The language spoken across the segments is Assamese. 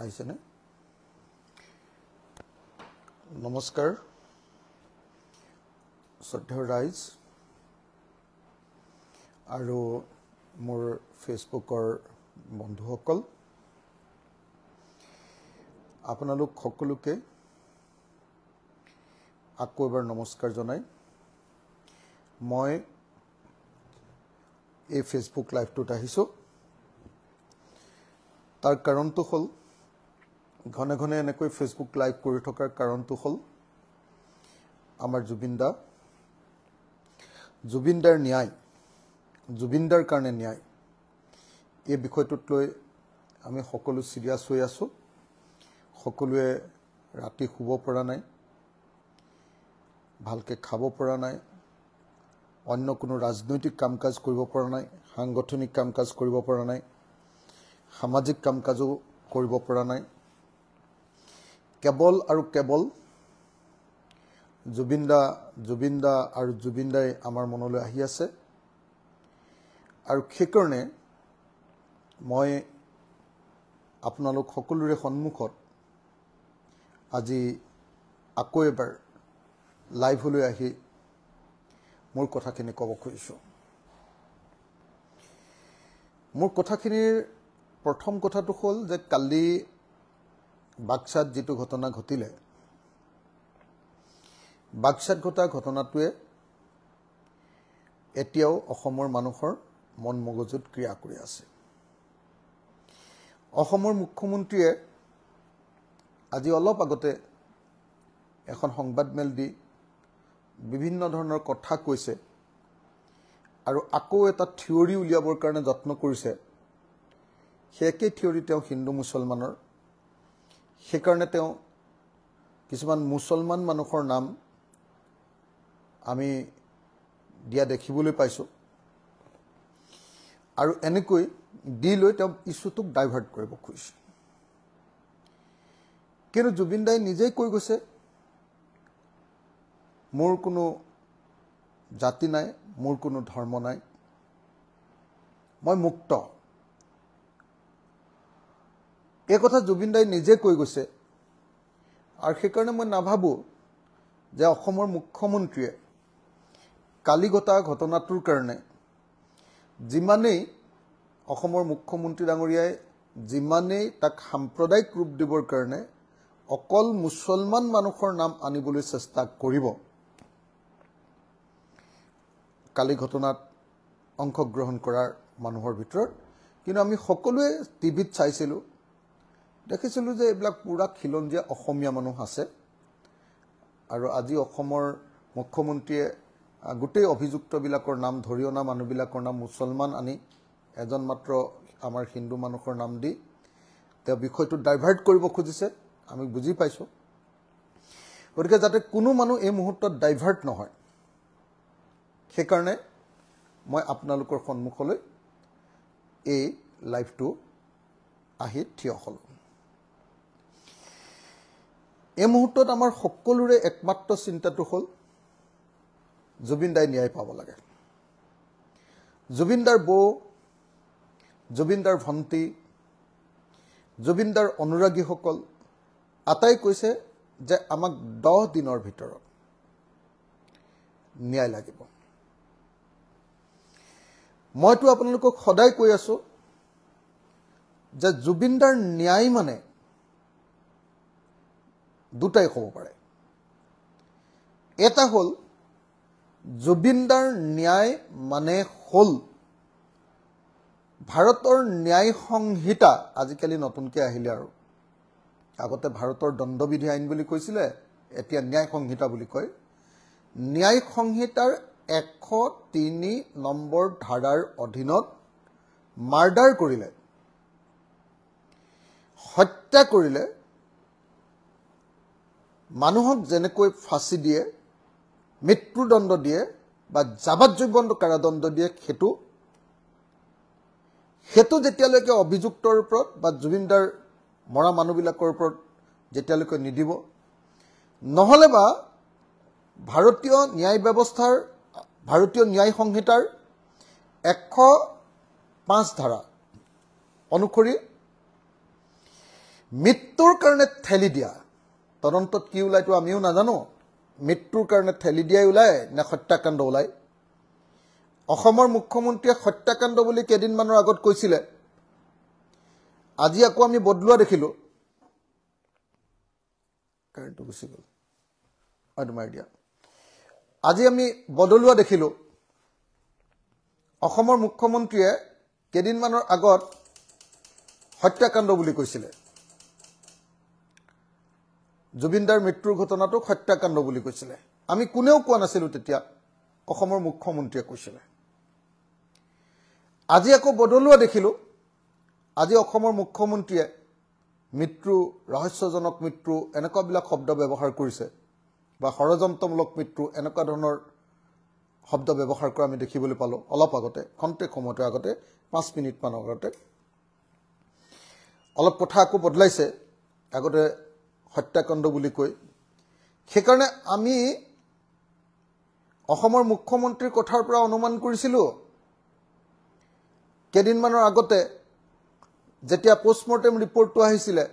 আহিছেনে নমস্কাৰ শ্ৰদ্ধেয় ৰাইজ আৰু মোৰ ফেচবুকৰ বন্ধুসকল আপোনালোক সকলোকে আকৌ এবাৰ নমস্কাৰ জনাই মই এই ফেচবুক লাইভটোত আহিছোঁ তাৰ কাৰণটো হ'ল ঘনে ঘনে এনেকৈ ফেচবুক লাইভ কৰি থকাৰ কাৰণটো হ'ল আমাৰ জুবিনদাৰ ন্যায় জুবিনদাৰ কাৰণে ন্যায় এই বিষয়টোত লৈ আমি সকলো সিৰিয়াছ হৈ আছোঁ সকলোৱে ৰাতি শুব পৰা নাই ভালকৈ খাব পৰা নাই অন্য কোনো ৰাজনৈতিক কাম-কাজ কৰিব পৰা নাই সাংগঠনিক কাম-কাজ কৰিব পৰা নাই সামাজিক কাম-কাজো কৰিব পৰা নাই কেৱল আৰু কেৱল জুবিনদা আৰু জুবিনদাই আমাৰ মনলৈ আহি আছে আৰু সেইকাৰণে মই আপোনালোক সকলোৰে সন্মুখত আজি আকৌ এবাৰ লাইভলৈ আহি মোৰ কথাখিনি ক'ব খুজিছোঁ মোৰ কথাখিনিৰ প্ৰথম কথাটো হ'ল যে কালি বাক্সাত যেটো ঘটনা ঘটিলে বাক্সাত ঘটা ঘটনাটোৱে এতিয়াও অসমৰ মানুহৰ মন মগজুত ক্ৰিয়া কৰি আছে অসমৰ মুখ্যমন্ত্ৰীয়ে আজি অলপ আগতে এখন সংবাদমেল দি বিভিন্ন ধৰণৰ কথা কৈছে আৰু আকৌ এটা থিয়ৰি উলিয়াবৰ কাৰণে যত্ন কৰিছে হেকে থিয়ৰি তেওঁ হিন্দু মুছলমানৰ সেইকাৰণে তেওঁ কিছুমান মুছলমান মানুহৰ নাম আমি দিয়া দেখিবলৈ পাইছোঁ আৰু এনেকৈ দি লৈ তেওঁ ইছ্যুটোক ডাইভাৰ্ট কৰিব খুজিছে কিন্তু জুবিনদাই নিজেই কৈ গৈছে মোৰ কোনো জাতি নাই মোৰ কোনো ধৰ্ম নাই মই মুক্ত এই কথা জুবিনদাই নিজে কৈ গৈছে আৰু সেইকাৰণে মই নাভাবোঁ যে অসমৰ মুখ্যমন্ত্ৰীয়ে কালি ঘটা ঘটনাটোৰ কাৰণে যিমানেই অসমৰ মুখ্যমন্ত্ৰী ডাঙৰীয়াই যিমানেই তাক সাম্প্ৰদায়িক ৰূপ দিবৰ কাৰণে অকল মুছলমান মানুহৰ নাম আনিবলৈ চেষ্টা কৰিব কালি ঘটনাত অংশগ্ৰহণ কৰাৰ মানুহৰ ভিতৰত কিন্তু আমি সকলোৱে টিভিত চাইছিলোঁ দেখিছিলোঁ যে এইবিলাক পুৰা খিলঞ্জীয়া অসমীয়া মানুহ আছে আৰু আজি অসমৰ মুখ্যমন্ত্ৰীয়ে গোটেই অভিযুক্তবিলাকৰ নাম ধৰি অনা মানুহবিলাকৰ নাম মুছলমান আনি এজন মাত্ৰ আমাৰ হিন্দু মানুহৰ নাম দি তেওঁ বিষয়টো ডাইভাৰ্ট কৰিব খুজিছে আমি বুজি পাইছোঁ গতিকে যাতে কোনো মানুহ এই মুহূৰ্তত ডাইভাৰ্ট নহয় সেইকাৰণে মই আপোনালোকৰ সন্মুখলৈ এই লাইভটো আহি থিয় হ'লোঁ এই মুহূৰ্তত আমাৰ সকলোৰে একমাত্ৰ চিন্তাটো হ'ল জুবিনদাই ন্যায় পাব লাগে জুবিনদাৰ বৌ জুবিনদাৰ ভণ্টি জুবিনদাৰ অনুৰাগীসকল আটাই কৈছে যে আমাক 10 দিনৰ ভিতৰত ন্যায় লাগিব মইতো আপোনালোকক সদায় কৈ আছোঁ যে জুবিনদাৰ ন্যায় মানে দুটাই হ'ব পাৰে এটা হ'ল জুবিনদাৰ ন্যায় মানে হ'ল ভাৰতৰ ন্যায় সংহিতা আজিকালি নতুনকৈ আহিলে আৰু আগতে ভাৰতৰ দণ্ডবিধি আইন বুলি কৈছিলে এতিয়া ন্যায় সংহিতা বুলি কয় ন্যায় সংহিতাৰ 103 নম্বৰ ধাৰাৰ অধীনত মাৰ্ডাৰ কৰিলে হত্যা কৰিলে মানুহক যেনেকৈ ফাঁচি দিয়ে মৃত্যুদণ্ড দিয়ে বা যাৱজ্জীৱন কাৰাদণ্ড দিয়ে সেইটো যেতিয়ালৈকে অভিযুক্তৰ ওপৰত বা জুবিনদাৰ মৰা মানুহবিলাকৰ ওপৰত যেতিয়ালৈকে নিদিব নহলে বা ভাৰতীয় ন্যায় ব্যৱস্থাৰ ভাৰতীয় ন্যায় সংহিতাৰ 105 ধাৰা অনুসৰি মৃত্যুৰ কাৰণে ঠেলি দিয়া তদন্তত কি ওলাইতো আমিও নাজানো মৃত্যুৰ কাৰণে ঠেলি দিয়াই ওলাই নে হত্যাকাণ্ড ওলাই অসমৰ মুখ্যমন্ত্ৰীয়ে হত্যাকাণ্ড বুলি কেইদিনমানৰ আগত কৈছিলে আজি আকৌ আমি বদলুৱা দেখিলো কাৰেণ্টটো গুচি গ'ল তোমাৰ দিয়া আজি আমি বদলুৱা দেখিলো অসমৰ মুখ্যমন্ত্ৰীয়ে কেইদিনমানৰ আগত হত্যাকাণ্ড বুলি কৈছিলে জুবিনদাৰ মৃত্যুৰ ঘটনাটোক হত্যাকাণ্ড বুলি কৈছিলে আমি কোনেও কোৱা নাছিলো তেতিয়া অসমৰ মুখ্যমন্ত্ৰীয়ে কৈছিলে আজি আকৌ বদলুৱা দেখিলো আজি অসমৰ মুখ্যমন্ত্ৰীয়ে মৃত্যু ৰহস্যজনক মৃত্যু এনেকুৱাবিলাক শব্দ ব্যৱহাৰ কৰিছে বা ষড়যন্ত্ৰমূলক মৃত্যু এনেকুৱা ধৰণৰ শব্দ ব্যৱহাৰ কৰা আমি দেখিবলৈ পালো অলপ আগতে খন্তেক সময়ৰ আগতে 5 মিনিট মান আগতে অলপ কথা আকৌ বদলাইছে আগতে হত্যাকাণ্ড বুলি কৈ সেইকাৰণে আমি অসমৰ মুখ্যমন্ত্ৰীৰ কথাৰ পৰা অনুমান কৰিছিলো কেইদিনমানৰ আগতে যেতিয়া পোষ্টমৰ্টেম ৰিপৰ্টটো আহিছিলে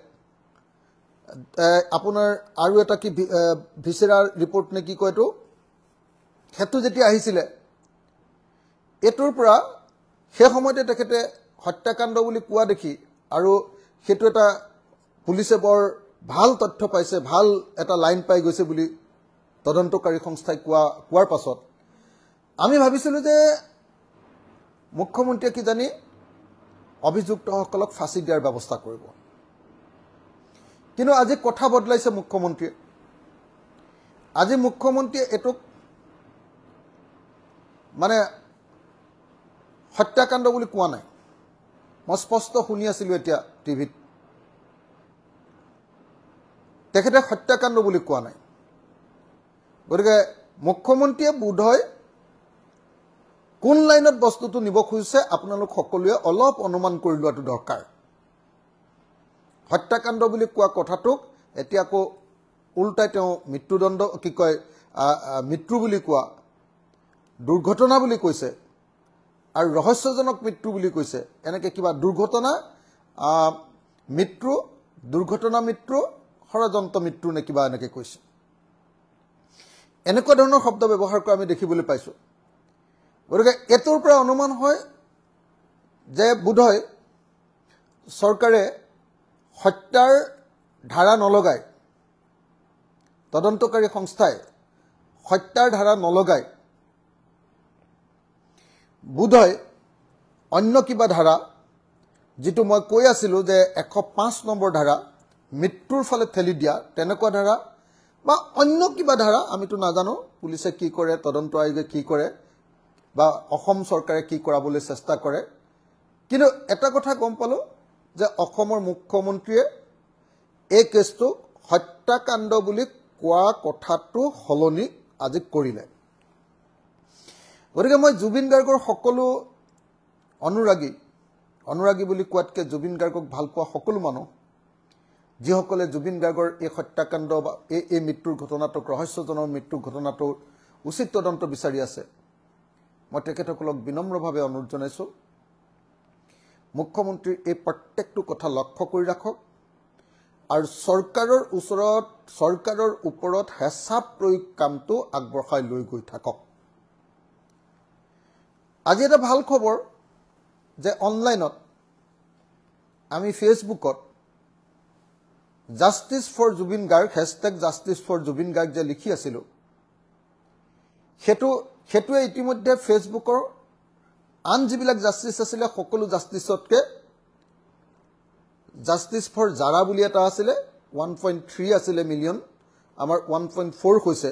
আপোনাৰ আৰু এটা কি ভিসেৰা ৰিপৰ্ট নে কি কয়টো হেতু যেতিয়া আহিছিলে এটোৰ পৰা সেই সময়তে তেখেতে হত্যাকাণ্ড বুলি কোৱা দেখি আৰু হেতু এটা পুলিচে বৰ ভাল তথ্য পাইছে ভাল এটা লাইন পাই গৈছে বুলি তদন্তকাৰী সংস্থাই কোৱাৰ পাছত আমি ভাবিছিলো যে মুখ্যমন্ত্ৰীয়ে কি জানি অভিযুক্তসকলক ফাঁসি দিয়াৰ ব্যৱস্থা কৰিব কিন্তু আজি কথা বদলাইছে মুখ্যমন্ত্ৰীয়ে আজি মুখ্যমন্ত্ৰীয়ে এটোক মানে হত্যাকাণ্ড বুলি কোৱা নাই মই স্পষ্ট শুনি আছিলো এতিয়া টিভিত তেখেতে হত্যাকাণ্ড বুলি কোৱা নাই গতিকে মুখ্যমন্ত্ৰীয়ে বোধহয় কোন লাইনত বস্তুটো নিব খুজিছে আপোনালোক সকলোৱে অলপ অনুমান কৰি লোৱাটো দৰকাৰ হত্যাকাণ্ড বুলি কোৱা কথাটোক এতিয়া আকৌ উল্টাই তেওঁ মৃত্যুদণ্ড কি কয় মৃত্যু বুলি কোৱা দুৰ্ঘটনা বুলি কৈছে আৰু ৰহস্যজনক মৃত্যু বুলি কৈছে এনেকে কিবা দুৰ্ঘটনা মৃত্যু দুৰ্ঘটনা মৃত্যু ষড়যন্ত্ৰ মৃত্যু নে কিবা এনেকে কৈছে এনেকুৱা ধৰণৰ শব্দ ব্যৱহাৰ কৰা আমি দেখিবলৈ পাইছো গতিকে এটোৰ পৰা অনুমান হয় যে বোধহয় চৰকাৰে হত্যাৰ ধাৰা নলগায় তদন্তকাৰী সংস্থাই হত্যাৰ ধাৰা নলগায় বোধহয় অন্য কিবা ধাৰা যেটো মই কৈ আছিলো যে 105 নম্বৰ ধাৰা মৃত্যুৰ ফালে ঠেলি দিয়া তেনেকুৱা ধাৰা বা অন্য কিবা ধাৰা আমিতো নাজানো পুলিচে কি কৰে তদন্ত আয়োগে কি কৰে বা অসম চৰকাৰে কি কৰাবলৈ চেষ্টা কৰে কিন্তু এটা কথা গম পালো যে অসমৰ মুখ্যমন্ত্ৰীয়ে এই কেছটো হত্যাকাণ্ড বুলি কোৱা কথাটো হলনি আজি কৰিলে গতিকে মই জুবিন গাৰ্গৰ সকলো অনুৰাগী বুলি কোৱাতকে জুবিন গাৰ্গক ভাল পোৱা সকলো মানুহ যিসকলে জুবিন গাৰ্গৰ এই হত্যাকাণ্ড বা এই মৃত্যুৰ ঘটনাটোক ৰহস্যজনক মৃত্যুৰ ঘটনাটোৰ উচিত তদন্ত বিচাৰি আছে মই তেখেতসকলক বিনম্ৰভাৱে অনুৰোধ জনাইছো মুখ্যমন্ত্ৰীৰ এই প্ৰত্যেকটো কথা লক্ষ্য কৰি ৰাখক আৰু চৰকাৰৰ ওপৰত হেঁচা প্ৰয়োগ কামটো আগবঢ়াই লৈ গৈ থাকক আজি এটা ভাল খবৰ যে অনলাইনত আমি ফেসবুকত justice for Zubeen Garg #justice for Zubeen Garg যে লিখি আছিলো হেতুৱে ইতিমধ্যে ফেসবুকৰ আন যিবিলাক জাস্টিস আছিলে সকলো জাস্টিসতকে জাস্টিস ফৰ জাৰা বুলি এটা আছিলে 1.3 আছিলে মিলিয়ন আমাৰ 1.4 হৈছে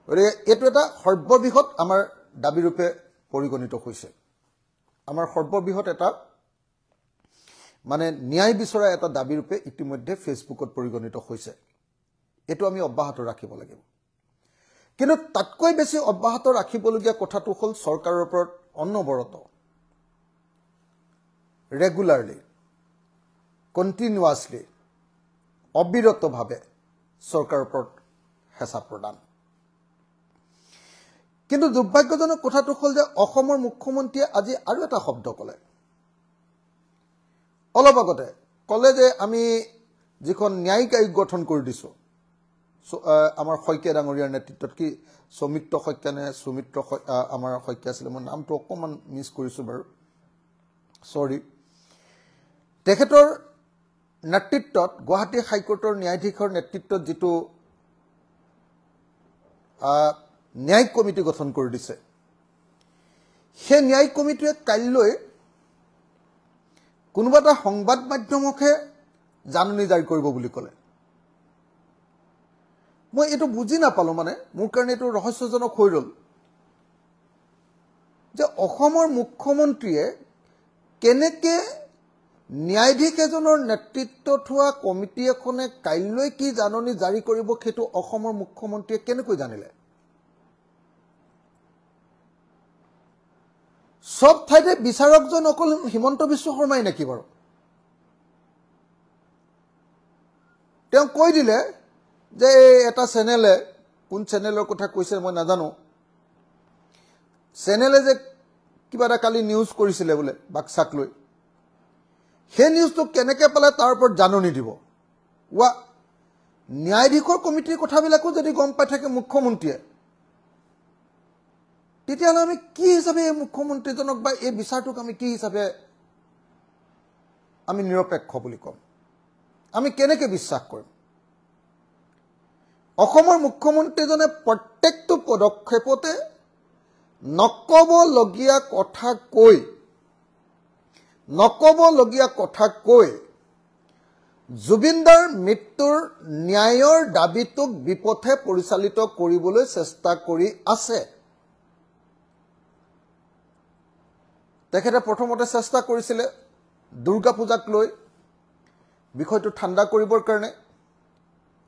গতিকে এটো এটা সৰ্ববৃহৎ আমাৰ দাবীৰূপে পৰিগণিত হৈছে আমাৰ সৰ্ববৃহৎ এটা মানে ন্যায় বিচৰা এটা দাবীৰূপে ইতিমধ্যে ফেসবুকত পৰিগণিত হৈছে এটো আমি অব্যাহত ৰাখিব লাগিব কিন্তু তাতকৈ বেছি অব্যাহত ৰাখিবলগীয়া কথাটো হল চৰকাৰৰ ওপৰত অনবৰত ৰেগুলাৰলি কন্টিনিউয়াছলি অবিৰতভাৱে চৰকাৰৰ ওপৰত হেঁচা প্ৰদান কিন্তু দুৰ্ভাগ্যজনক কথাটো হল যে অসমৰ মুখ্যমন্ত্ৰীয়ে আজি আৰু এটা শব্দ ক'লে অলপ আগতে কলে যে আমি যিখন ন্যায়িক আয়োগ গঠন কৰি দিছোঁ আমাৰ শইকীয়া ডাঙৰীয়াৰ নেতৃত্বত কি সৌমিত্ৰ শইকীয়া নে সুমিত্ৰ আমাৰ শইকীয়া আছিলে মই নামটো অকণমান মিছ কৰিছোঁ বাৰু সৰি তেখেতৰ নেতৃত্বত গুৱাহাটী হাইকোৰ্টৰ ন্যায়াধীশৰ নেতৃত্বত যিটো ন্যায়িক কমিটি গঠন কৰি দিছে সেই ন্যায়িক কমিটিয়ে কাইলৈ কোনোবা এটা সংবাদ মাধ্যমকহে জাননী জাৰি কৰিব বুলি ক'লে মই এইটো বুজি নাপালো মানে মোৰ কাৰণে এইটো ৰহস্যজনক হৈ ৰল যে অসমৰ মুখ্যমন্ত্ৰীয়ে কেনেকে ন্যায়াধীশ এজনৰ নেতৃত্বত হোৱা কমিটি এখনে কাইলৈ কি জাননী জাৰি কৰিব সেইটো অসমৰ মুখ্যমন্ত্ৰীয়ে কেনেকৈ জানিলে সব ঠাইতে বিচাৰকজন অকল হিমন্ত বিশ্ব শৰ্মাই নেকি বাৰু তেওঁ কৈ দিলে যে এটা চেনেলে কোন চেনেলৰ কথা কৈছে মই নাজানো চেনেলে যে কিবা এটা কালি নিউজ কৰিছিলে বোলে বাক্সাক লৈ সেই নিউজটো কেনেকৈ পালে তাৰ ওপৰত জাননী দিব ৱা ন্যায়াধীশৰ কমিটিৰ কথাবিলাকো যদি গম পাই থাকে মুখ্যমন্ত্ৰীয়ে তেতিয়াহ'লে আমি কি হিচাপে এই মুখ্যমন্ত্ৰীজনক বা এই বিচাৰটোক আমি কি হিচাপে আমি নিৰপেক্ষ বুলি ক'ম আমি কেনেকৈ বিশ্বাস কৰিম অসমৰ মুখ্যমন্ত্ৰীজনে প্ৰত্যেকটো পদক্ষেপতে নকবলগীয়া কথা কৈ জুবিনদাৰ মৃত্যুৰ ন্যায়ৰ দাবীটোক বিপথে পৰিচালিত কৰিবলৈ চেষ্টা কৰি আছে তেখেতে প্ৰথমতে চেষ্টা কৰিছিলে দুৰ্গা পূজাক লৈ বিষয়টো ঠাণ্ডা কৰিবৰ কাৰণে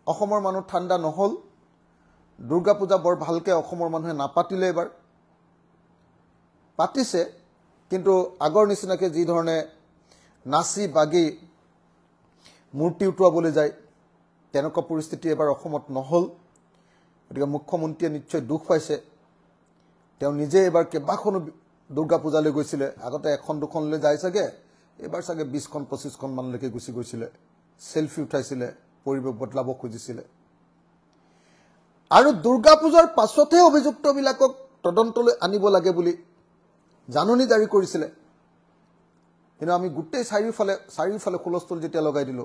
অসমৰ মানুহ ঠাণ্ডা নহল দুৰ্গা পূজা বৰ ভালকৈ অসমৰ মানুহে নাপাতিলে এবাৰ পাতিছে কিন্তু আগৰ নিচিনাকৈ যি ধৰণে নাচি বাগি মূৰ্তি উঠুৱাবলৈ যায় তেনেকুৱা পৰিস্থিতি এবাৰ অসমত নহল গতিকে মুখ্যমন্ত্ৰীয়ে নিশ্চয় দুখ পাইছে তেওঁ নিজে এবাৰ কেইবাখনো দুৰ্গা পূজালৈ গৈছিলে আগতে এখন দুখনলৈ যায় চাগে এবাৰ চাগে 20খন 25খন মানলৈকে গুচি গৈছিলে সেলফি উঠাইছিলে পৰিৱেশ বদলাব খুজিছিলে আৰু দুৰ্গা পূজাৰ পাছতহে অভিযুক্তবিলাকক তদন্তলৈ আনিব লাগে বুলি জাননী জাৰি কৰিছিলে কিন্তু আমি গোটেই চাৰিওফালে হুলস্থুল যেতিয়া লগাই দিলো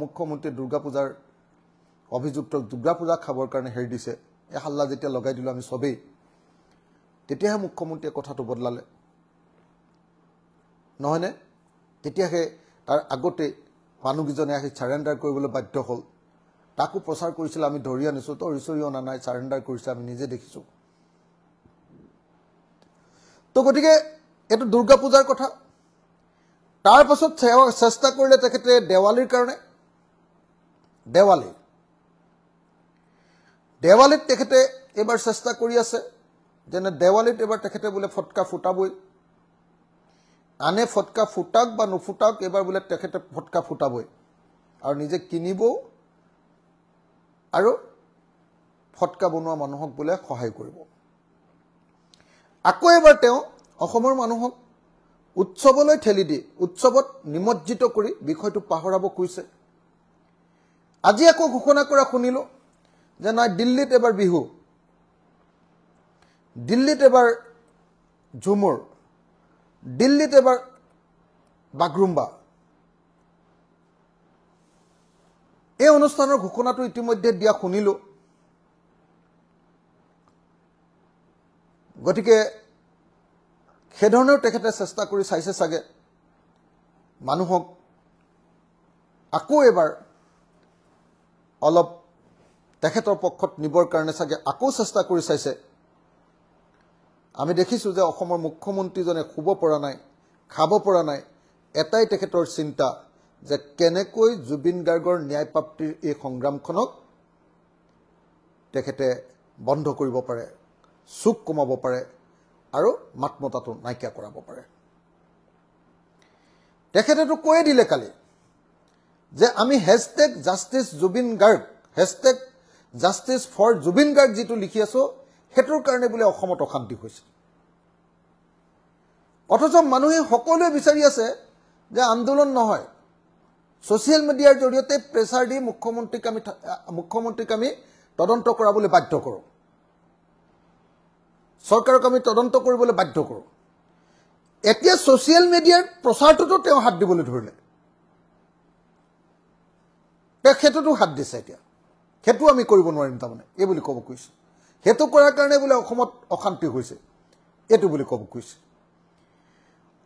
মুখ্যমন্ত্ৰী দুৰ্গা পূজাৰ অভিযুক্তক দুৰ্গা পূজা খাবৰ কাৰণে হেৰি দিছে এই হাল্লা যেতিয়া লগাই দিলো আমি সবেই তেতিয়াহে মুখ্যমন্ত্ৰীয়ে কথাটো বদলালে নহয়নে তেতিয়াহে তাৰ আগতে মানুহকেইজনে আহি সাৰেণ্ডাৰ কৰিবলৈ বাধ্য হ'ল তাকো প্ৰচাৰ কৰিছিল আমি ধৰি আনিছো তো ৰিচৰি অনা নাই সাৰেণ্ডাৰ কৰিছে আমি নিজে দেখিছো তো গতিকে এইটো দুৰ্গা পূজাৰ কথা তাৰ পাছত চেষ্টা কৰিলে তেখেতে দেৱালীৰ কাৰণে দেৱালীত তেখেতে এবাৰ চেষ্টা কৰি আছে যেনে দেৱালীত এবাৰ তেখেতে বোলে ফটকা ফুটাবই আনে ফটকা ফুটাক বা নুফুটাক এবাৰ বোলে তেখেতে ফটকা ফুটাবই আৰু নিজে কিনিব আৰু ফটকা বনোৱা মানুহক বোলে সহায় কৰিব আকৌ এবাৰ তেওঁ অসমৰ মানুহক উৎসৱলৈ ঠেলি দি উৎসৱত নিমজ্জিত কৰি বিষয়টো পাহৰাব কৈছে আজি আকৌ ঘোষণা কৰা শুনিলো যে নাই দিল্লীত এবাৰ বিহু দিল্লীত এবাৰ ঝুমুৰ দিল্লীত এবাৰ বাগৰুম্বা এই অনুষ্ঠানৰ ঘোষণাটো ইতিমধ্যে দিয়া শুনিলো গতিকে সেইধৰণেও তেখেতে চেষ্টা কৰি চাইছে চাগে মানুহক আকৌ এবাৰ অলপ তেখেতৰ পক্ষত নিবৰ কাৰণে চাগে আকৌ চেষ্টা কৰি চাইছে আমি দেখিছো যে অসমৰ মুখ্যমন্ত্ৰীজনে শুব পৰা নাই খাব পৰা নাই এটাই তেখেতৰ চিন্তা যে কেনেকৈ জুবিন গাৰ্গৰ ন্যায়প্ৰাপ্তিৰ এই সংগ্ৰামখনক তেখেতে বন্ধ কৰিব পাৰে চুক কমাব পাৰে আৰু মাতমতাটো নাইকিয়া কৰাব পাৰে তেখেতেতো কৈয়ে দিলে কালি যে আমি #JusticeJubinGarg #JusticeForJubinGarg যেটো লিখি আছো হেতুৰ কাৰণে বলে অসমত অশান্তি হৈছে অথচ মানুহে সকলোৱে বিচাৰি আছে যে আন্দোলন নহয় ছ'চিয়েল মিডিয়াৰ জৰিয়তে প্ৰেছাৰ দি মুখ্যমন্ত্ৰীক আমি তদন্ত কৰাবলৈ বাধ্য কৰোঁ, চৰকাৰক আমি তদন্ত কৰিবলৈ বাধ্য কৰোঁ। এতিয়া ছ'চিয়েল মিডিয়াৰ প্ৰচাৰটোতো তেওঁ হাত দিবলৈ ধৰিলে, সেইটোতো হাত দিছে। এতিয়া সেইটো আমি কৰিব নোৱাৰিম তাৰমানে এই বুলি ক'ব কৈছে। সেইটো কৰাৰ কাৰণে বোলে অসমত অশান্তি হৈছে এইটো বুলি ক'ব কৈছে।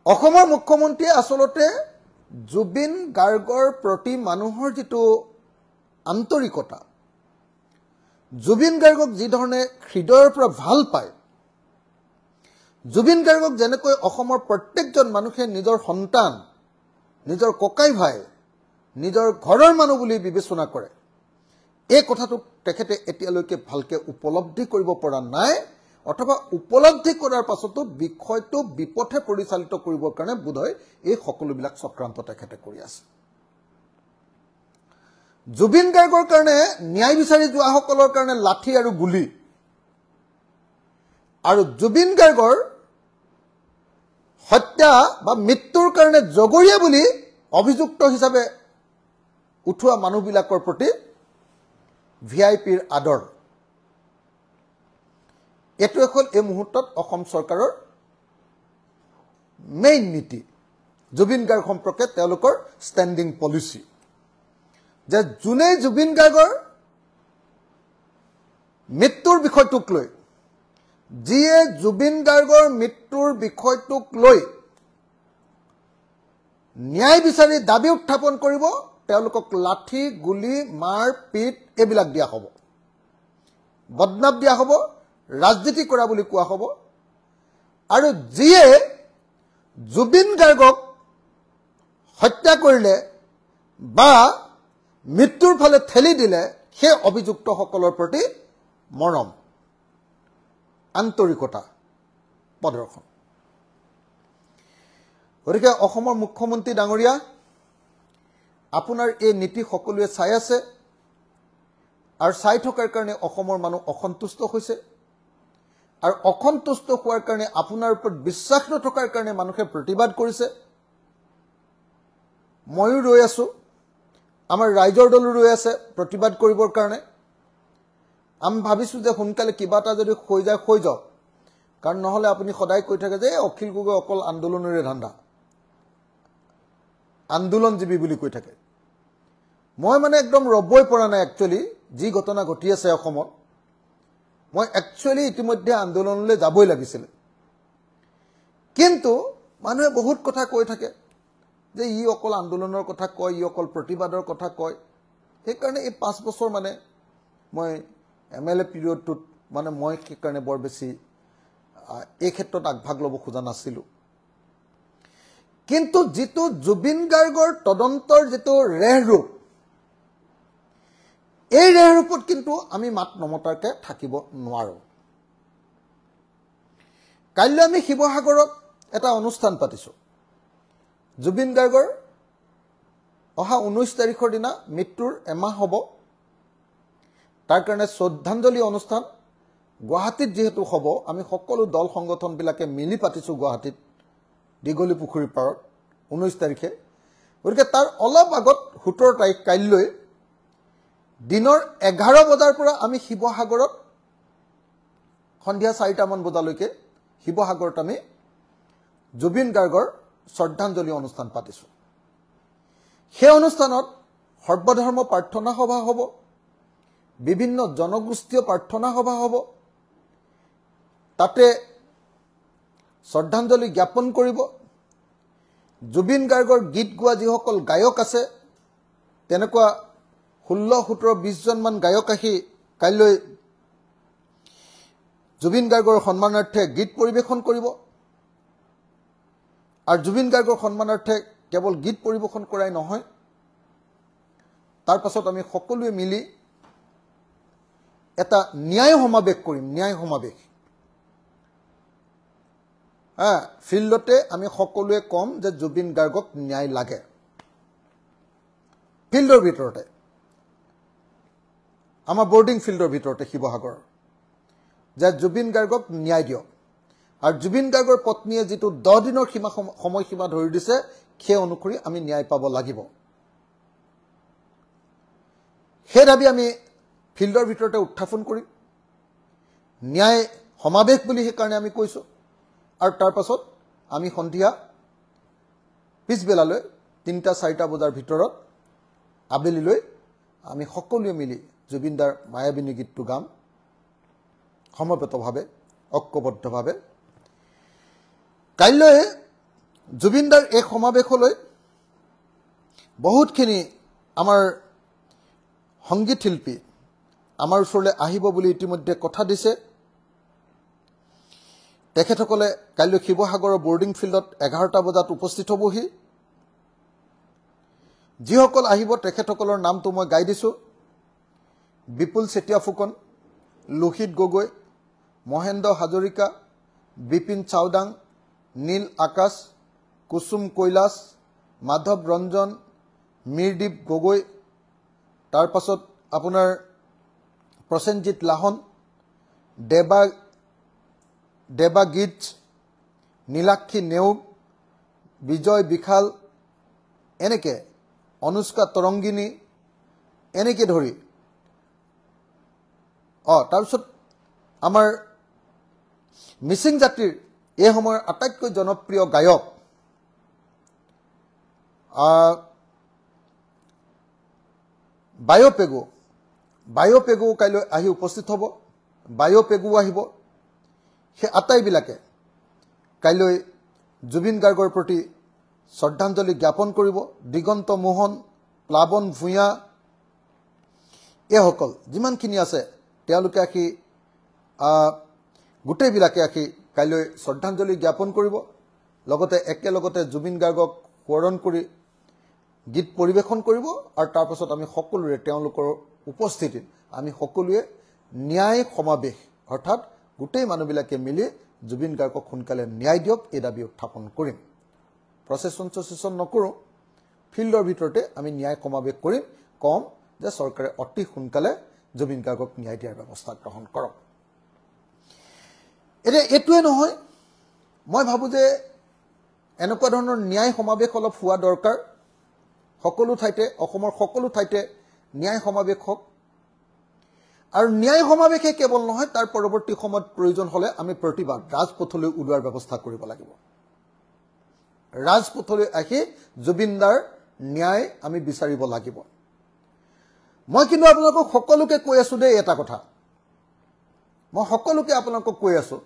অসমৰ মুখ্যমন্ত্ৰীয়ে আচলতে জুবিন গাৰ্গৰ প্ৰতি মানুহৰ যিটো আন্তৰিকতা, জুবিন গাৰ্গক যি ধৰণে হৃদয়ৰ পৰা ভাল পায়, জুবিন গাৰ্গক যেনেকৈ অসমৰ প্ৰত্যেকজন মানুহে নিজৰ সন্তান, নিজৰ ককাই ভাই, নিজৰ ঘৰৰ মানুহ বুলি বিবেচনা কৰে, এই কথাটো তেখেতে এতিয়ালৈকে ভালকৈ উপলব্ধি কৰিব পৰা নাই, অথবা উপলব্ধি কৰাৰ পাছতো বিষয়টো বিপথে পৰিচালিত কৰিবৰ কাৰণে বোধহয় এই সকলোবিলাক চক্ৰান্ত তেখেতে কৰি আছে। জুবিন গাৰ্গৰ কাৰণে ন্যায় বিচাৰি যোৱাসকলৰ কাৰণে লাঠি আৰু গুলী, আৰু জুবিন গাৰ্গৰ হত্যা বা মৃত্যুৰ কাৰণে জগৰীয়া বুলি অভিযুক্ত হিচাপে উঠোৱা মানুহবিলাকৰ প্ৰতি ভিআইপিৰ আদৰ, এইটোৱে হ'ল এই মুহূৰ্তত অসম চৰকাৰৰ মেইন নীতি। জুবিন গাৰ্গ সম্পৰ্কে তেওঁলোকৰ ষ্টেণ্ডিং পলিচি যে যোনে জুবিন গাৰ্গৰ মৃত্যুৰ বিষয়টোক লৈ, যিয়ে জুবিন গাৰ্গৰ মৃত্যুৰ বিষয়টোক লৈ ন্যায় বিচাৰি দাবী উত্থাপন কৰিব, তেওঁলোকক লাঠি গুলী মাৰ পিট এইবিলাক দিয়া হ'ব, বদনাম দিয়া হ'ব, ৰাজনীতি কৰা বুলি কোৱা হ'ব। আৰু যিয়ে জুবিন গাৰ্গক হত্যা কৰিলে বা মৃত্যুৰ ফালে ঠেলি দিলে, সেই অভিযুক্তসকলৰ প্ৰতি মৰম, আন্তৰিকতা প্ৰদৰ্শন। গতিকে অসমৰ মুখ্যমন্ত্ৰী ডাঙৰীয়া, আপোনাৰ এই নীতি সকলোৱে চাই আছে, আৰু চাই থকাৰ কাৰণে অসমৰ মানুহ অসন্তুষ্ট হৈছে, আৰু অসন্তুষ্ট হোৱাৰ কাৰণে আপোনাৰ ওপৰত বিশ্বাস নথকাৰ কাৰণে মানুহে প্ৰতিবাদ কৰিছে। ময়ো ৰৈ আছোঁ, আমাৰ ৰাইজৰ দলো ৰৈ আছে প্ৰতিবাদ কৰিবৰ কাৰণে। আমি ভাবিছোঁ যে সোনকালে কিবা এটা যদি হৈ যায় হৈ যাওক, কাৰণ নহ'লে আপুনি সদায় কৈ থাকে যে অখিল গগৈ অকল আন্দোলনৰে ধান্দা, আন্দোলনজীৱী বুলি কৈ থাকে। মই মানে একদম ৰ'বই পৰা নাই একচুৱেলি যি ঘটনা ঘটি আছে অসমত। মই একচুৱেলি ইতিমধ্যে আন্দোলনলৈ যাবই লাগিছিলে, কিন্তু মানুহে বহুত কথা কৈ থাকে যে ই অকল আন্দোলনৰ কথা কয়, ই অকল প্ৰতিবাদৰ কথা কয়। সেইকাৰণে এই 5 বছৰ মানে মই MLA পিৰিয়ডটোত মানে মই সেইকাৰণে বৰ বেছি এই ক্ষেত্ৰত আগভাগ ল'ব খোজা নাছিলোঁ। কিন্তু যিটো জুবিন গাৰ্গৰ তদন্তৰ যিটো ৰেহৰূপ, এই ৰেহৰূপত কিন্তু আমি মাত নমতাকৈ থাকিব নোৱাৰোঁ। কাইলৈ আমি শিৱসাগৰত এটা অনুষ্ঠান পাতিছোঁ। জুবিন গাৰ্গৰ অহা 19 তাৰিখৰ দিনা মৃত্যুৰ এমাহ হ'ব, তাৰ কাৰণে শ্ৰদ্ধাঞ্জলি অনুষ্ঠান গুৱাহাটীত যিহেতু হ'ব, আমি সকলো দল সংগঠনবিলাকে মিলি পাতিছোঁ গুৱাহাটীত দীঘলী পুখুৰীৰ পাৰত 19 তাৰিখে। গতিকে তাৰ অলপ আগত 17 তাৰিখ কাইলৈ দিনৰ 11 বজাৰ পৰা আমি শিৱসাগৰত সন্ধিয়া 4টামান বজালৈকে শিৱসাগৰত আমি জুবিন গাৰ্গৰ শ্ৰদ্ধাঞ্জলি অনুষ্ঠান পাতিছোঁ। সেই অনুষ্ঠানত সৰ্বধৰ্ম প্ৰাৰ্থনা সভা হ'ব, বিভিন্ন জনগোষ্ঠীয় প্ৰাৰ্থনা সভা হ'ব, তাতে শ্ৰদ্ধাঞ্জলি জ্ঞাপন কৰিব। জুবিন গাৰ্গৰ গীত গোৱা যিসকল গায়ক আছে, তেনেকুৱা 16, 17, 20জনমান গায়ক আহি কাইলৈ জুবিন গাৰ্গৰ সন্মানাৰ্থে গীত পৰিৱেশন কৰিব। আৰু জুবিন গাৰ্গৰ সন্মানাৰ্থে কেৱল গীত পৰিৱেশন কৰাই নহয়, তাৰ পাছত আমি সকলোৱে মিলি এটা ন্যায় সমাৱেশ কৰিম। ন্যায় সমাৱেশ ফিল্ডতে আমি সকলোৱে কম যে জুবিন গাৰ্গক ন্যায় লাগে। ফিল্ডৰ ভিতৰতে, আমাৰ বৰ্ডিং ফিল্ডৰ ভিতৰতে শিৱসাগৰৰ, যে জুবিন গাৰ্গক ন্যায় দিয়ক। আৰু জুবিন গাৰ্গৰ পত্নীয়ে যিটো 10 দিনৰ সময়সীমা ধৰি দিছে, সেই অনুসৰি আমি ন্যায় পাব লাগিব। সেই দাবী আমি ফিল্ডৰ ভিতৰতে উত্থাপন কৰিম ন্যায় সমাবেশ বুলি সেইকাৰণে আমি কৈছোঁ আৰু তাৰ পাছত আমি সন্ধিয়া পিছবেলালৈ 3-4 বজাৰ ভিতৰত আবেলিলৈ আমি সকলোৱে মিলি জুবিনদাৰ মায়াবিনী গীতটো গাম সমবেতভাৱে ঐক্যবদ্ধভাৱে কাইলৈ জুবিনদাৰ এই সমাবেশলৈ বহুতখিনি আমাৰ সংগীত শিল্পী আমাৰ ওচৰলৈ আহিব বুলি ইতিমধ্যে কথা দিছে তেখেতসকলে কাইলৈ শিৱসাগৰৰ বৰ্ডিং ফিল্ডত 11টা বজাত উপস্থিত হ'বহি যিসকল আহিব তেখেতসকলৰ নামটো মই গাই দিছোঁ বিপুল চেতিয়া ফুকন লোহিত গগৈ মহেন্দ্ৰ হাজৰিকা বিপিন চাওডাং নীল আকাশ কুসুম কৈলাশ মাধৱ ৰঞ্জন মীৰদীপ গগৈ তাৰ পাছত আপোনাৰ প্ৰসেনজিৎ লাহন দেৱাগীত নীলাক্ষী নেওগ বিজয় বিশাল এনেকৈ অনুষ্কা তৰংগিনী এনেকৈ ধৰি তাৰপিছত আমাৰ মিচিং জাতিৰ এই সময়ৰ আটাইতকৈ জনপ্ৰিয় গায়ক বায়'পেগু কাইলৈ আহি উপস্থিত হ'ব বায়'পেগু আহিব সেই আটাইবিলাকে কাইলৈ জুবিন গাৰ্গৰ প্ৰতি শ্ৰদ্ধাঞ্জলি জ্ঞাপন কৰিব দিগন্ত মোহন প্লাৱন ভূঞা এইসকল যিমানখিনি আছে তেওঁলোকে আহি গোটেইবিলাকে আহি কাইলৈ শ্ৰদ্ধাঞ্জলি জ্ঞাপন কৰিব লগতে একেলগতে জুবিন গাৰ্গক সোঁৱৰণ কৰি গীত পৰিৱেশন কৰিব আৰু তাৰ পাছত আমি সকলোৰে তেওঁলোকৰ উপস্থিতিত আমি সকলোৱে ন্যায় সমাবেশ অৰ্থাৎ গোটেই মানুহবিলাকে মিলি জুবিন গাৰ্গক সোনকালে ন্যায় দিয়ক এই দাবী উত্থাপন কৰিম প্ৰচেছন নকৰোঁ ফিল্ডৰ ভিতৰতে আমি ন্যায় সমাবেশ কৰিম কম যে চৰকাৰে অতি সোনকালে জুবিন গাৰ্গক ন্যায় দিয়াৰ ব্যৱস্থা গ্ৰহণ কৰক এতিয়া এইটোৱে নহয় মই ভাবোঁ যে এনেকুৱা ধৰণৰ ন্যায় সমাবেশ অলপ হোৱা দৰকাৰ সকলো ঠাইতে অসমৰ সকলো ঠাইতে ন্যায় সমাবেশ হওক আৰু ন্যায় সমাবেশে কেৱল নহয় তাৰ পৰৱৰ্তী সময়ত প্ৰয়োজন হ'লে আমি প্ৰতিবাদ ৰাজপথলৈ ওলোৱাৰ ব্যৱস্থা কৰিব লাগিব ৰাজপথলৈ আহি জুবিনদাৰ ন্যায় আমি বিচাৰিব লাগিব মই কিন্তু আপোনালোকক সকলোকে কৈ আছোঁ দেই এটা কথা মই সকলোকে আপোনালোকক কৈ আছোঁ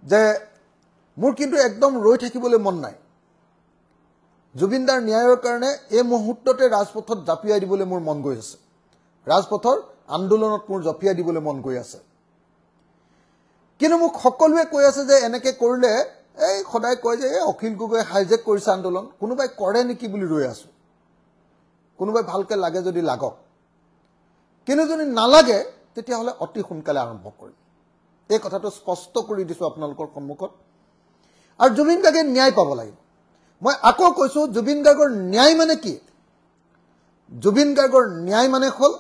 যে মোৰ কিন্তু একদম ৰৈ থাকিবলৈ মন নাই জুবিনদাৰ ন্যায়ৰ কাৰণে এই মুহূৰ্ততে ৰাজপথত জাপিয়াই দিবলৈ মোৰ মন গৈ আছে ৰাজপথৰ আন্দোলনত মোৰ জপিয়াই দিবলৈ মন গৈ আছে কিন্তু মোক সকলোৱে কৈ আছে যে এনেকৈ কৰিলে এই সদায় কয় যে অখিল গগৈ হাইজেক কৰিছে আন্দোলন কোনোবাই কৰে নেকি বুলি ৰৈ আছোঁ কোনোবাই ভালকৈ লাগে যদি লাগক কিন্তু যদি নালাগে তেতিয়াহ'লে অতি সোনকালে আৰম্ভ কৰিম এই কথাটো স্পষ্ট কৰি দিছোঁ আপোনালোকৰ সন্মুখত আৰু জুবিন গাৰ্গে ন্যায় পাব লাগিব মই আকৌ কৈছোঁ জুবিন গাৰ্গৰ ন্যায় মানে কি জুবিন গাৰ্গৰ ন্যায় মানে হ'ল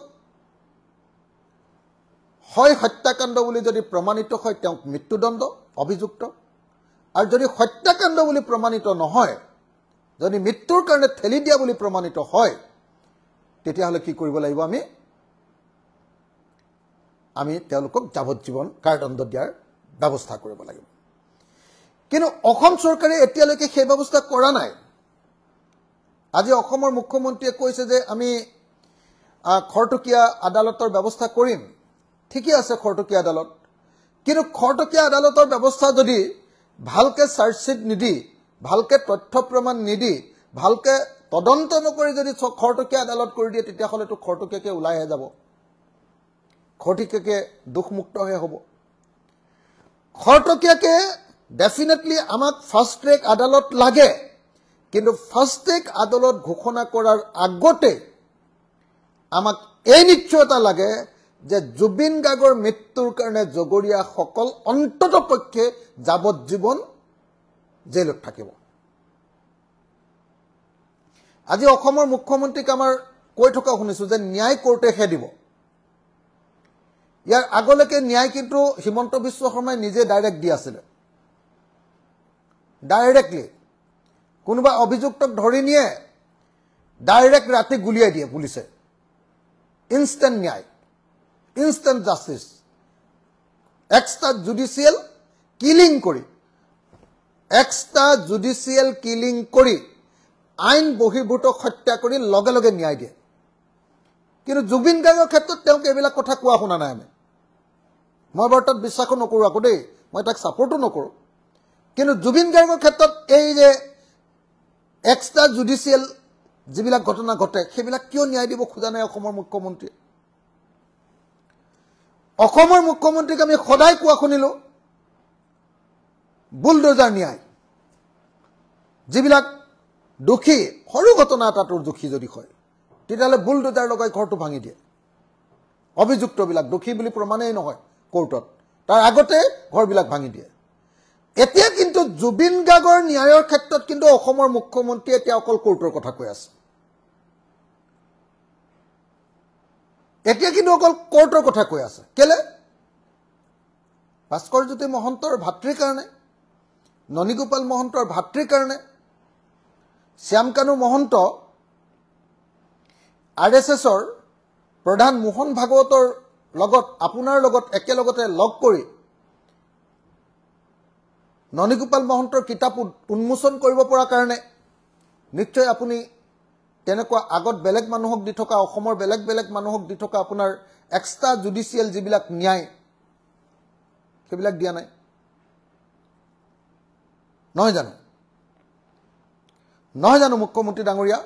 হয় হত্যাকাণ্ড বুলি যদি প্ৰমাণিত হয় তেওঁক মৃত্যুদণ্ড অভিযুক্ত আৰু যদি হত্যাকাণ্ড বুলি প্ৰমাণিত নহয় যদি মৃত্যুৰ কাৰণে ঠেলি দিয়া বুলি প্ৰমাণিত হয় তেতিয়াহ'লে কি কৰিব লাগিব আমি তেওঁলোকক যাৱজ্জীৱন কাৰাদণ্ড দিয়াৰ ব্যৱস্থা কৰিব লাগিব কিন্তু অসম চৰকাৰে এতিয়ালৈকে সেই ব্যৱস্থা কৰা নাই আজি অসমৰ মুখ্যমন্ত্ৰীয়ে কৈছে যে আমি খৰতকীয়া আদালতৰ ব্যৱস্থা কৰিম ঠিকই আছে খৰতকীয়া আদালত কিন্তু খৰতকীয়া আদালতৰ ব্যৱস্থা যদি ভালকে চাৰ্জশিট নিদি ভালকে তথ্য প্ৰমাণ নিদি ভালকে তদন্ত নকৰি যদি খৰতকীয়া আদালত কৰি দিয়ে তেতিয়াহ'লেতো খৰতকীয়াকে ওলাইহে যাব খৰতকীয়াকে দুখমুক্ত হৈ হ'ব খৰতকীয়াকে ডেফিনেটলি আমাক ফাৰ্ষ্ট ট্ৰেক আদালত লাগে কিন্তু ফাৰ্ষ্ট ট্ৰেক আদালত ঘোষণা কৰাৰ আগতে আমাক এই নিশ্চয়তা লাগে যে জুবিন গাৰ্গৰ মৃত্যুৰ কাৰণে জগৰীয়াসকল অন্ততপক্ষে যাৱজ্জীৱন জেলত থাকিব আজি অসমৰ মুখ্যমন্ত্ৰীক আমাৰ কৈ থকা শুনিছোঁ যে ন্যায় কোৰ্টেহে দিব ইয়াৰ আগলৈকে ন্যায় কিন্তু হিমন্ত বিশ্ব শৰ্মাই নিজে ডাইৰেক্ট দি আছিলে ডাইৰেক্টলি কোনোবা অভিযুক্তক ধৰি নিয়ে ডাইৰেক্ট ৰাতি গুলিয়াই দিয়ে পুলিচে ইনষ্টেণ্ট ন্যায়, instant justice, extra judicial killing কৰি, এক্সট্ৰা জুডিচিয়েল কিলিং কৰি আইন বহিৰ্ভূতক হত্যা কৰি লগে লগে ন্যায় দিয়ে। কিন্তু জুবিন গাৰ্গৰ ক্ষেত্ৰত তেওঁক এইবিলাক কথা কোৱা শুনা নাই আমি। মই বাৰু তাত বিশ্বাসো নকৰোঁ আকৌ দেই, মই তাক ছাপৰ্টো নকৰোঁ। কিন্তু জুবিন গাৰ্গৰ ক্ষেত্ৰত এই যে এক্সট্ৰা জুডিচিয়েল যিবিলাক ঘটনা ঘটে সেইবিলাক কিয় ন্যায় দিব খোজা নাই অসমৰ মুখ্যমন্ত্ৰীয়ে? অসমৰ মুখ্যমন্ত্ৰীক আমি সদায় কোৱা শুনিলোঁ বুলডোজাৰ ন্যায়। যিবিলাক দোষী, সৰু ঘটনা এটাটোৰ দোষী যদি হয় তেতিয়াহ'লে বুলডোজাৰ লগাই ঘৰটো ভাঙি দিয়ে। অভিযুক্তবিলাক দোষী বুলি প্ৰমাণেই নহয় কোৰ্টত, তাৰ আগতে ঘৰবিলাক ভাঙি দিয়ে। এতিয়া কিন্তু জুবিন গাৰ্গৰ ন্যায়ৰ ক্ষেত্ৰত কিন্তু অসমৰ মুখ্যমন্ত্ৰীয়ে এতিয়া অকল কোৰ্টৰ কথা কৈ আছে। এতিয়া কিন্তু অকল কোৰ্টৰ কথা কৈ আছে। কেলে? ভাস্কৰজ্যোতি মহন্তৰ ভাতৃৰ কাৰণে, ননীগোপাল মহন্তৰ ভাতৃৰ কাৰণে, শ্যামকানু মহন্ত RSSৰ প্ৰধান মোহন ভাগৱতৰ লগত আপোনাৰ লগত একেলগতে লগ কৰি ননীগোপাল মহন্তৰ কিতাপ উন্মোচন কৰিব পৰা কাৰণে নিশ্চয় আপুনি তেনেকুৱা আগত বেলেগ মানুহক দি থকা, অসমৰ বেলেগ বেলেগ মানুহক দি থকা আপোনাৰ এক্সট্ৰা জুডিচিয়েল যিবিলাক ন্যায় সেইবিলাক দিয়া নাই নহয় জানো? নহয় জানো মুখ্যমন্ত্ৰী ডাঙৰীয়া?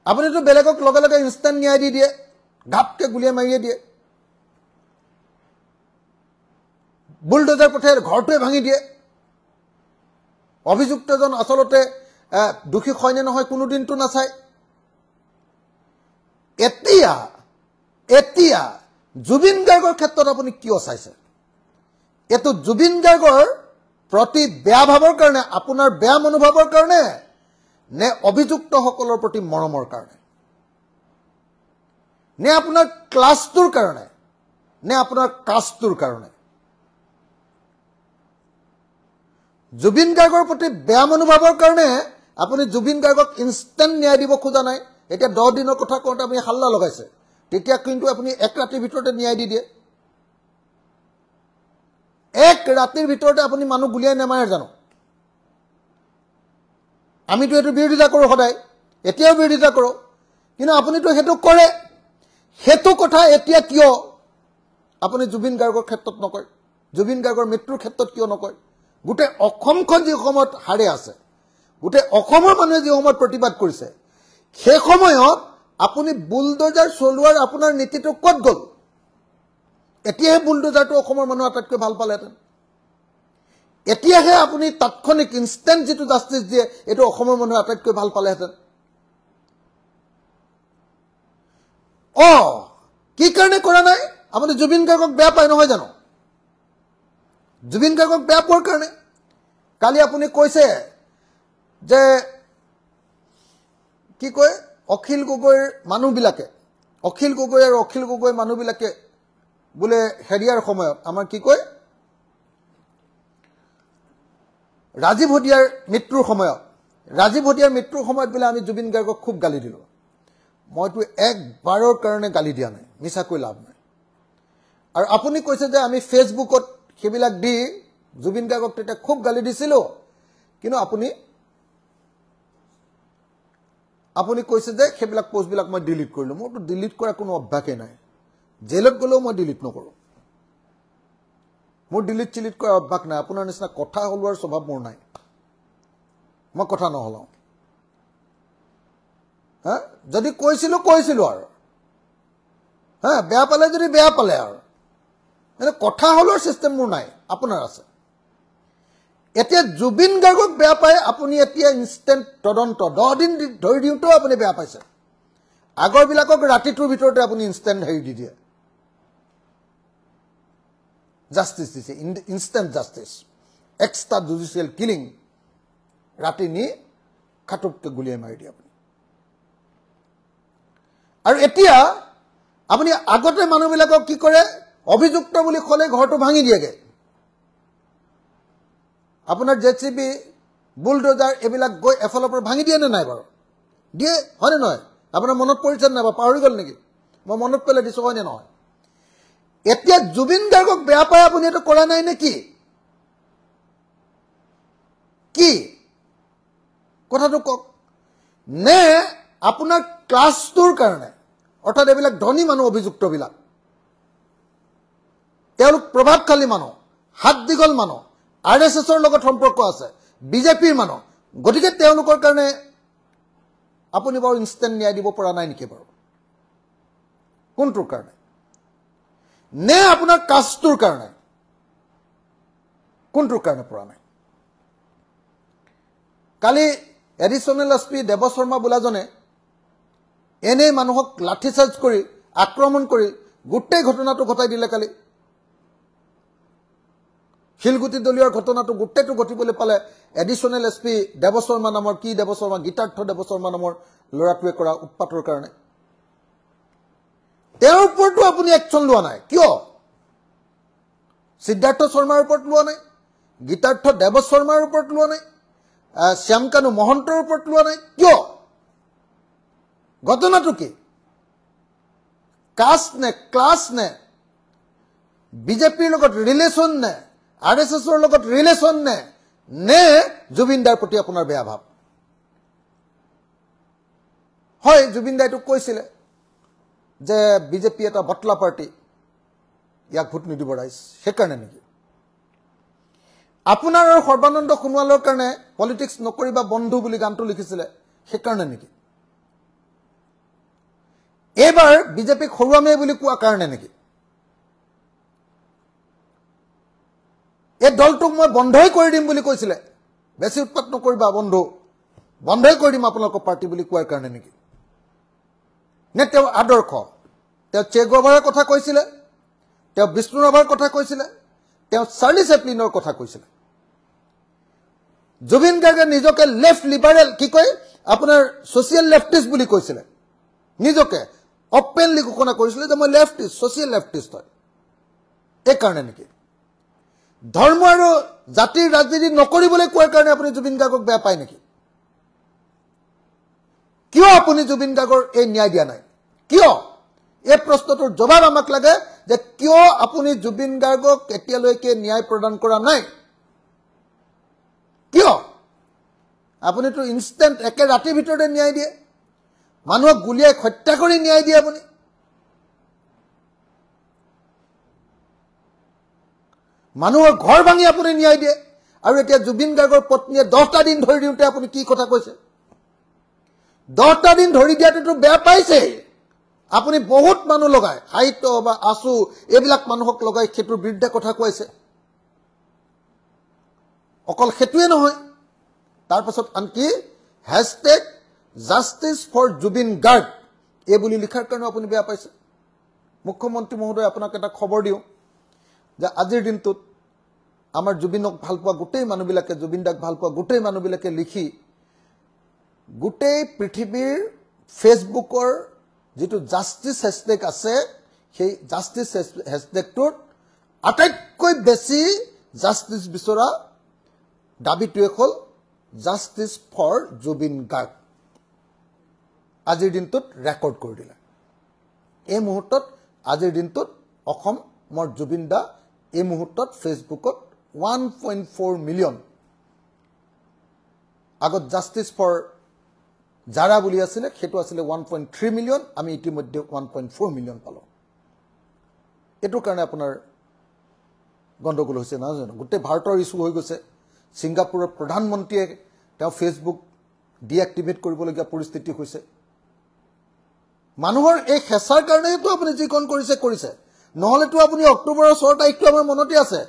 আপুনিতো বেলেগক লগে লগে ইনষ্টেণ্ট ন্যায় দি দিয়ে, ঘাপকে গুলিয়াই মাৰিয়ে দিয়ে, বুলডোজাৰ পঠিয়াই ঘৰটোৱে ভাঙি দিয়ে। অভিযুক্তজন আচলতে দোষী হয় নে নহয় কোনোদিনটো নাচায়। এতিয়া জুবিন গাৰ্গৰ ক্ষেত্ৰত আপুনি কিয় চাইছে? এইটো জুবিন গাৰ্গৰ প্ৰতি বেয়া ভাৱৰ কাৰণে, আপোনাৰ বেয়া মনোভাৱৰ কাৰণে নে অভিযুক্তসকলৰ প্ৰতি মৰমৰ কাৰণে, নে আপোনাৰ ক্লাছটোৰ কাৰণে, নে আপোনাৰ কাষ্টটোৰ কাৰণে? জুবিন গাৰ্গৰ প্ৰতি বেয়া মনোভাৱৰ কাৰণে আপুনি জুবিন গাৰ্গক ইনষ্টেণ্ট ন্যায় দিব খোজা নাই। এতিয়া 10 দিনৰ কথা কওঁতে আপুনি হাল্লা লগাইছে, তেতিয়া কিন্তু আপুনি এক ৰাতিৰ ভিতৰতে ন্যায় দি দিয়ে। এক ৰাতিৰ ভিতৰতে আপুনি মানুহ গুলিয়াই নেমাৰে জানো? আমিতো এইটো বিৰোধিতা কৰোঁ সদায়, এতিয়াও বিৰোধিতা কৰোঁ, কিন্তু আপুনিতো সেইটো কৰে। সেইটো কথা এতিয়া কিয় আপুনি জুবিন গাৰ্গৰ ক্ষেত্ৰত নকয়? জুবিন গাৰ্গৰ মৃত্যুৰ ক্ষেত্ৰত কিয় নকয়? গোটেই অসমখন যি সময়ত হাৰে আছে, গোটেই অসমৰ মানুহে যি সময়ত প্ৰতিবাদ কৰিছে, সেই সময়ত আপুনি বুলডোজাৰ চলোৱাৰ আপোনাৰ নীতিটো ক'ত গ'ল? এতিয়াহে বুলডোজাৰটো অসমৰ মানুহে আটাইতকৈ ভাল পালেহেঁতেন। এতিয়াহে আপুনি তাৎক্ষণিক ইনষ্টেণ্ট যিটো জাষ্টিছ দিয়ে এইটো অসমৰ মানুহে আটাইতকৈ ভাল পালেহেঁতেন। কি কাৰণে কৰা নাই? আপুনি জুবিন গাৰ্গক বেয়া পায় নহয় জানো? জুবিন গাৰ্গক বেয়া পোৱাৰ কাৰণে কালি আপুনি কৈছে যে কি কয়, অখিল গগৈৰ মানুহবিলাকে, অখিল গগৈ আৰু অখিল গগৈ মানুহবিলাকে বোলে হেৰিয়াৰ সময়ত আমাৰ কি কয়, ৰাজীৱ হদিয়াৰ মৃত্যুৰ সময়ত বোলে আমি জুবিন গাৰ্গক খুব গালি দিলোঁ। মইতো একবাৰৰ কাৰণে গালি দিয়া নাই, মিছাকৈ লাভ নাই। আৰু আপুনি কৈছে যে আমি ফেচবুকত সেইবিলাক দি জুবিন গাৰ্গক তেতিয়া খুব গালি দিছিলোঁ, কিন্তু আপুনি কৈছে যে সেইবিলাক পোষ্টবিলাক মই ডিলিট কৰিলোঁ। মোৰতো ডিলিট কৰা কোনো অভ্যাসেই নাই, জেলত গ'লেও মই ডিলিট নকৰোঁ। মোৰ ডিলিট চিলিট কৰা অভ্যাস নাই। আপোনাৰ নিচিনা কথা হলোৱাৰ স্বভাৱ মোৰ নাই, মই কথা নহলাওঁ। যদি কৈছিলোঁ আৰু বেয়া পালে যদি বেয়া পালে আৰু এনে কথা হলোৱাৰ চিষ্টেম মোৰ নাই, আপোনাৰ আছে। এতিয়া জুবিন গাৰ্গক বেয়া পায় আপুনি, এতিয়া ইনষ্টেণ্ট তদন্ত 10 দিন ধৰি দিওঁতেও আপুনি বেয়া পাইছে। আগৰবিলাকক ৰাতিটোৰ ভিতৰতে আপুনি ইনষ্টেণ্ট হেৰি দি দিয়ে, জাষ্টিছ দিছে, instant justice, extra judicial killing, ৰাতি নি খাটুককে গুলিয়াই মাৰি দিয়ে আপুনি। আৰু এতিয়া আপুনি আগতে মানুহবিলাকক কি কৰে, অভিযুক্ত বুলি ক'লে ঘৰটো ভাঙি দিয়েগে। আপোনাৰ JCB বুলডোজাৰ এইবিলাক গৈ এফালৰ পৰা ভাঙি দিয়ে নে নাই বাৰু? দিয়ে, হয়নে নহয়? আপোনাৰ মনত পৰিছে নাই বা পাহৰি গ'ল নেকি মই মনত পেলাই দিছোঁ হয়নে নহয় এতিয়া জুবিন গাৰ্গক বেয়া পাই আপুনি এইটো কৰা নাই নেকি কি কথাটো কওক নে আপোনাৰ ক্লাছটোৰ কাৰণে অৰ্থাৎ এইবিলাক ধনী মানুহ অভিযুক্তবিলাক তেওঁলোক প্ৰভাৱশালী মানুহ হাত দীঘল মানুহ RSSৰ লগত সম্পৰ্ক আছে বিজেপিৰ মানুহ গতিকে তেওঁলোকৰ কাৰণে আপুনি বাৰু ইনষ্টেন্ট ন্যায় দিব পৰা নাই নেকি বাৰু কোনটোৰ কাৰণে নে আপোনাৰ কাষ্টটোৰ কাৰণে কোনটোৰ কাৰণে পৰা নাই কালি এডিশনেল এছপি দেৱ শৰ্মা বোলাজনে এনে মানুহক লাঠিচাৰ্জ কৰি আক্ৰমণ কৰি গোটেই ঘটনাটো ঘটাই দিলে কালি শিলগুটি দলিয়াৰ ঘটনাটো গোটেইটো ঘটিবলৈ পালে এডিশনেল এছপি দেৱ শৰ্মা নামৰ কি দেৱ শৰ্মা গীতাৰ্থ দেৱ শৰ্মা নামৰ ল'ৰাটোৱে কৰা উৎপাতৰ কাৰণে তেওঁৰ ওপৰতো আপুনি একচন লোৱা নাই কিয় সিদ্ধাৰ্থ শৰ্মাৰ ওপৰত লোৱা নাই গীতাৰ্থ দেৱ শৰ্মাৰ ওপৰত লোৱা নাই শ্যামকানু মহন্তৰ ওপৰত লোৱা নাই কিয় ঘটনাটো কি কাষ্ট নে ক্লাছ নে বিজেপিৰ লগত ৰিলেশ্যন নে RSSৰ লগত ৰিলেশ্যন নে জুবিন দাৰ প্ৰতি আপোনাৰ বেয়া ভাৱ হয় জুবিন দাইটো কৈছিলে যে বিজেপি এটা বটলা পাৰ্টি ইয়াক ভোট নিদিব ৰাইজ সেইকাৰণে নেকি আপোনাৰ আৰু সৰ্বানন্দ সোণোৱালৰ কাৰণে পলিটিক্স নকৰিবা বন্ধু বুলি গানটো লিখিছিলে সেইকাৰণে নেকি এবাৰ বিজেপিক হৰুৱামে বুলি কোৱা কাৰণে নেকি এই দলটোক মই বন্ধই কৰি দিম বুলি কৈছিলে বেছি উৎপাত নকৰিবা বন্ধু বন্ধই কৰি দিম আপোনালোকৰ পাৰ্টি বুলি কোৱাৰ কাৰণে নেকি নে তেওঁ আদৰ্শ তেওঁ চে গুয়েভাৰাৰ কথা কৈছিলে তেওঁ বিষ্ণু ৰাভাৰ কথা কৈছিলে তেওঁ চাৰ্লি চেপলিনৰ কথা কৈছিলে জুবিন গাৰ্গে নিজকে লেফ্ট লিবাৰেল কি কয় আপোনাৰ সোশিয়েল লেফটিষ্ট বুলি কৈছিলে নিজকে ওপেনলি ঘোষণা কৰিছিলে যে মই লেফটিষ্ট সোশিয়েল লেফটিষ্ট হয় এই কাৰণে নেকি ধৰ্ম আৰু জাতিৰ ৰাজনীতি নকৰিবলৈ কোৱাৰ কাৰণে আপুনি জুবিন গাৰ্গক বেয়া পায় নেকি কিয় আপুনি জুবিন গাৰ্গৰ এই ন্যায় দিয়া নাই কিয় এই প্ৰশ্নটোৰ জবাব আমাক লাগে যে কিয় আপুনি জুবিন গাৰ্গক এতিয়ালৈকে ন্যায় প্ৰদান কৰা নাই কিয় আপুনিতো ইনষ্টেন্ট একে ৰাতিৰ ভিতৰতে ন্যায় দিয়ে মানুহক গুলিয়াই হত্যা কৰি ন্যায় দিয়ে আপুনি মানুহৰ ঘৰ ভাঙি আপুনি ন্যায় দিয়ে আৰু এতিয়া জুবিন গাৰ্গৰ পত্নীয়ে 10টা দিন ধৰি দিওঁতে আপুনি কি কথা কৈছে 10টা দিন ধৰি দিয়াটো বেয়া পাইছে আপুনি বহুত মানুহ লগাই সাহিত্য বা আসু এইবিলাক মানুহক লগাই খেতুৰ বিৰুদ্ধে কথা কৈছে অকল খেতুৱে নহয় তাৰ পাছত আনকি #JusticeForJubinGarg এই বুলি লিখাৰ কাৰণে আপুনি বেয়া পাইছে মুখ্যমন্ত্ৰী মহোদয় আপোনাক এটা খবৰ দিওঁ যে আজিৰ দিনটোত আমাৰ জুবিনক ভাল পোৱা গোটেই মানুহবিলাকে জুবিন দাক ভাল পোৱা গোটেই মানুহবিলাকে লিখি গোটেই পৃথিৱীৰ ফেচবুকৰ যেটো জাস্টিস হ্যাশট্যাগ আছে সেই জাস্টিস হ্যাশট্যাগটোত আটাইতকৈ বেছি জাস্টিস বিচৰা দাবীটোৱে হ'ল জাস্টিস ফৰ জুবিন গাৰ্গ আজিৰ দিনটোত ৰেকৰ্ড কৰি দিলে এই মুহূৰ্তত আজিৰ দিনটোত অসমৰ জুবিন দা এই মুহূৰ্তত ফেচবুকত 1.4 মিলিয়ন আগত জাস্টিস ফৰ যারা বুলি আছিল সেটো আছিল 1.3 মিলিয়ন আমি ইতিমধ্যে 1.4 মিলিয়ন পালো এটো কাৰণে আপোনাৰ গণ্ডগোল হৈছে না জানো গোটেই ভাৰতৰ ইস্যু হৈ গৈছে সিঙ্গাপুৰৰ প্ৰধানমন্ত্ৰীয়ে তেওঁ ফেসবুক ডিএক্টিভেট কৰিবলগীয়া পৰিস্থিতি হৈছে মানুহৰ এই হেছাৰ কাৰণেতো আপুনি যিকন কৰিছে নহলেতো আপুনি অক্টোবৰৰ 6 তাৰিখটো আমাৰ মনতে আছে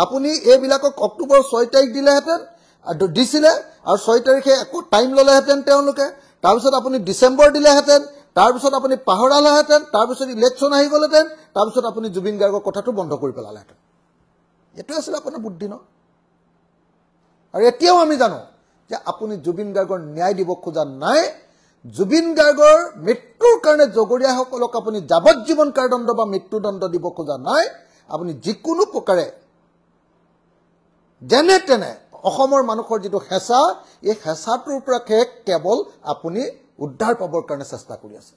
আপুনি এই বিলাকক অক্টোবৰৰ 6 তাৰিখ দিলেহেতেন আৰু দিছিলে আৰু 6 তাৰিখে একো টাইম ললেহেতেন তেওঁলোকে তাৰপিছত আপুনি ডিসেম্বৰ দিলেহেতেন তাৰপিছত আপুনি পাহৰালেহেতেন তাৰপিছত ইলেকশন আহি গলেহেতেন তাৰপিছত আপুনি জুবিন গাৰ্গৰ কথাটো বন্ধ কৰি পেলালেহেতেন এটো আছিল আপোনাৰ বুদ্ধি ন আৰু এতিয়াও আমি জানো যে আপুনি জুবিন গাৰ্গৰ ন্যায় দিব খোজা নাই জুবিন গাৰ্গৰ মৃত্যুৰ কাৰণে জগৰীয়া সকলক আপুনি যাৱজ্জীৱন কাৰাদণ্ড বা মৃত্যুদণ্ড দিব খোজা নাই আপুনি যিকোনো প্ৰকাৰে যেনে তেনে অসমৰ মানুহৰ যেটো হেঁচা এই হেঁচাটোৰ পৰা কেৱল আপুনি উদ্ধাৰ পাবৰ কাৰণে চেষ্টা কৰি আছে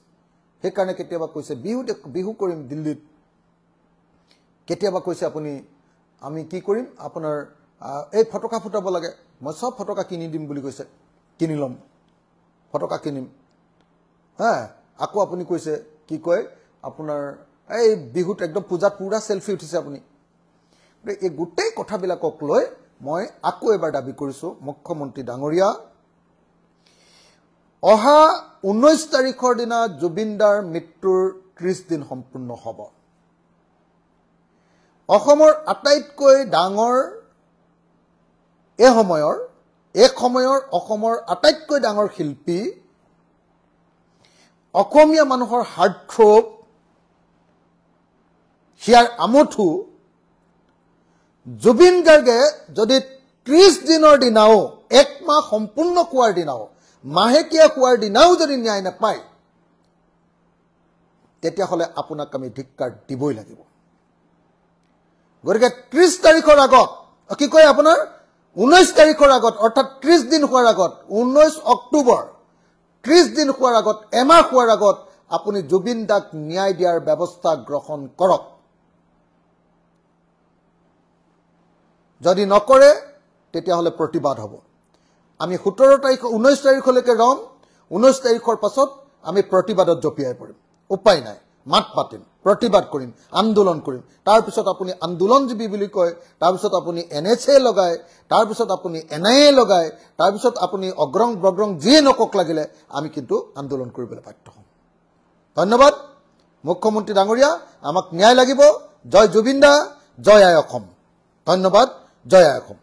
সেইকাৰণে কেতিয়াবা কৈছে বিহু কৰিম দিল্লীত কেতিয়াবা কৈছে আপুনি আমি কি কৰিম আপোনাৰ এই ফটকা ফুটাব লাগে মই সব ফটকা কিনি দিম বুলি কৈছে কিনি লম ফটকা কিনিম হা আকৌ আপুনি কৈছে কি কয় আপোনাৰ এই বিহুত একদম পূজাত পুৰা সেলফি উঠিছে আপুনি এই গোটেই কথাবিলাকক লৈ মই আকৌ এবাৰ দাবী কৰিছো মুখ্যমন্ত্ৰী ডাঙৰীয়া অহা 19 তাৰিখৰ দিনা জুবিনদাৰ মৃত্যুৰ 30 দিন সম্পূৰ্ণ হ'ব অসমৰ আটাইতকৈ ডাঙৰ এক সময়ৰ অসমৰ আটাইতকৈ ডাঙৰ শিল্পী অসমীয়া মানুহৰ হাৰ্টথ্ৰব হিয়াৰ আমঠু জুবিন গাৰ্গে যদি 30 দিনৰ দিনাও এক মাহ সম্পূৰ্ণ কোৱাৰ দিনাও মাহেকীয়া কোৱাৰ দিনাও যদি ন্যায় নাপায় তেতিয়া হলে আপোনাক আমি ধিক্কাৰ দিবই লাগিব গৰিকে 30 তাৰিখৰ আগত কি কয় আপোনাৰ 19 তাৰিখৰ আগত অৰ্থাৎ 30 দিন হোৱাৰ আগত 19 অক্টোবৰ 30 দিন হোৱাৰ আগত এমাহ হোৱাৰ আগত আপুনি জুবিন দাক ন্যায় দিয়াৰ ব্যৱস্থা গ্ৰহণ কৰক যদি নকৰে তেতিয়া হলে প্ৰতিবাদ হ'ব আমি 17 তাৰিখ 19 তাৰিখলৈকে ৰম 19 তাৰিখৰ পাছত আমি প্ৰতিবাদত জপিয়াই পৰিম উপায় নাই মাত পাতিম প্ৰতিবাদ কৰিম আন্দোলন কৰিম তাৰ পিছত আপুনি আন্দোলনজীৱী বুলি কয় তাৰ পিছত আপুনি এনএচএ লগায় তাৰ পিছত আপুনি এনআইএ লগায় তাৰ পিছত আপুনি অগ্ৰং যিয়ে নকক লাগিলে আমি কিন্তু আন্দোলন কৰিবলৈ বাধ্য হ'ম ধন্যবাদ মুখ্যমন্ত্ৰী ডাঙৰীয়া আমাক ন্যায় লাগিব জয় জুবিন দা জয় আই অসম ধন্যবাদ জয় আই অসম